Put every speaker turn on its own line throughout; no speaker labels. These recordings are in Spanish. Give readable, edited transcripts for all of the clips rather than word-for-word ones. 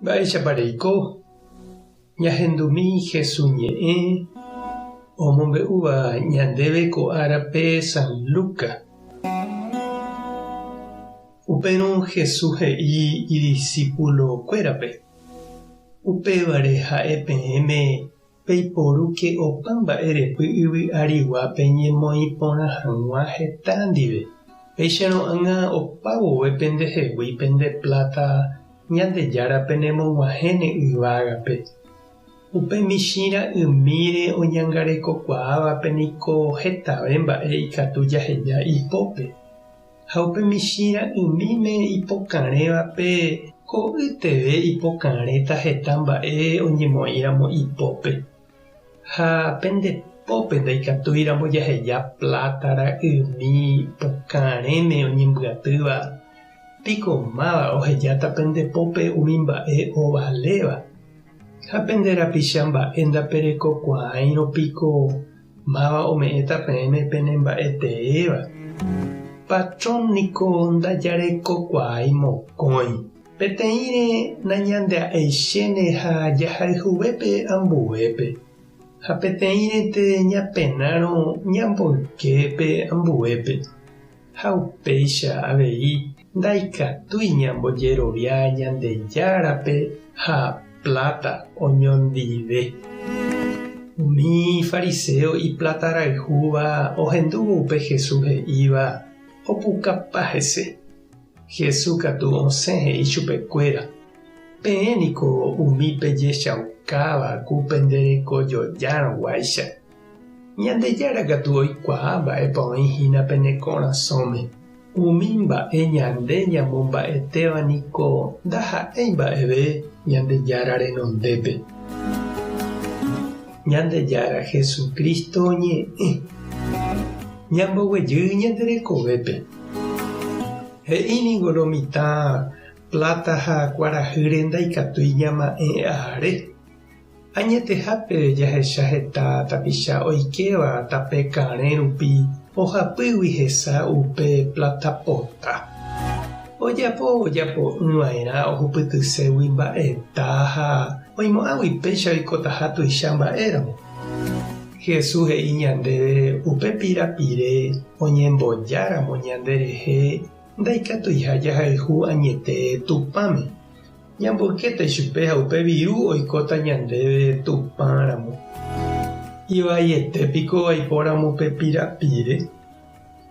Mba'éichapareiko ñahendumi Jesús ñe'ẽ omombe'úva ñandéve ko árape San Lucas. Upérõ Jesús he'i idiscípulokuérape upévare ha'e peẽme peiporuke opa mba'erepy yvy'ariguápe ñemoĩ porã hag̃ua heta ndive. Péicharo'ãngã opa vove pendehegui pende plata Ñandejárape nemog̃uahẽne yvágape. Upe michĩra ymíre oñangarekokuaávape niko hetave mba'e ikatu jaheja ipópe. Ha upe michĩra ymíme ipokarẽvape ko yteve ipokarẽta heta mba'e oñemoĩramo ipópe. Ha pendepópe ndaikatuíramo jaheja plátara ymi pokarẽme oñembyatýva piko máva ohejáta pendepópe umi mba'e ovaléva. Ha penderapicha mba'e ndaperekokuaaírõ piko máva ome'ẽta peẽme pene mba'eteéva. Patrón niko ndajarekokuaái mokõi. Peteĩre nañande'aichéne ha jahayhuvépe ambuépe. Ha peteĩrete ñapenárõ ñamboyképe ambuépe. Ha upéicha avei ndaikatúi ñambojerovia Ñandejárape ha plata oñondive. Umi fariseo iplatarayhúva ohendúvo upe Jesús he'íva opukapa hese. Jesús katu osẽ he'i chupekuéra. Peẽniko umípe jechaukáva ku penderekojojárõguáicha. Ñandejára katu oikuaa mba'épa oĩhína pene korasõme. Umi mba'e ñande ñamomba'etéva niko ndaha'éi mba'eve Ñandejára renondépe. Ñandejára Jesucristo ñe'ẽ ñamboguejy ñanderekovépe. He'íniko mitã plata ha kuarahýre ndaikatúi ñama'ẽ áre. Añetehápe jahecha heta tapicha oikeva tape karẽ rupi ohapýgui hesa upe plata pota. Ojapo'ỹva'erã ohupytységui mba'eta ha oimo'ãgui péicha oikótaha tuicha mba'éramo. Jesús he'i ñandéve upe pirapire oñembojáramo ñanderehe ndaikatuiha jahayhu añete tupãme. Ñamboykéta chupe ha upe viru oikóta ñandéve tupãramo. Ivaietépiko vaipóramo upe pirapire.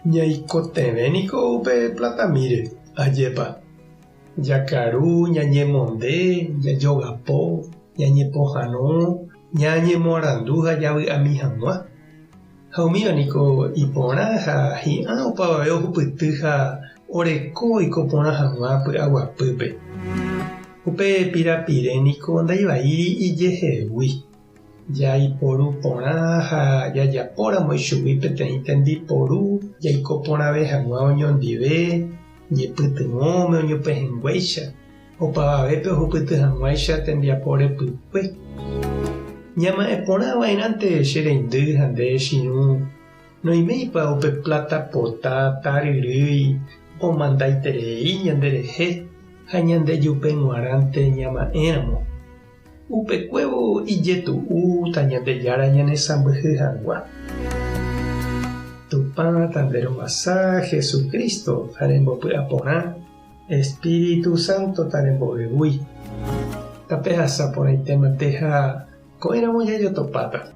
Ñaikotevẽniko upe platamíre ajépa. Jakaru ñañemonde, jajogapo, ñañepohãrõ, ñañemoarandu ha javy'ami hag̃ua. Ha umívako iporã ha hi'ã opavave ohupyty ha oreko oiko porã hag̃ua py'aguapýpe. Upe pirapiréniko ndaivaíri ijehegui. Jaiporu porã ha jajapóramo ichugui peteĩ tembiporu jaiko porãve hag̃ua oñondive ñepytyvõme oñopehẽnguéicha. Opavavépe ohupyty hag̃uáicha tembiapo repykue. Ñama'ẽ porãvairãnte che reindy ha nde chiru noimeipa upe plata pota taryrýi omandaiterei ñanderehe ha ñandejupeguarãnte ñama'ẽramo. Upekuévo ijetu'u ta Ñandejára ñanesãmbyhy hag̃ua. Tupã tanderovasa Jesucristo tarembopy'aporã, Espíritu Santo tarembovevúi. Tape hasa porãitémante ha ko'ẽramo jajotopáta.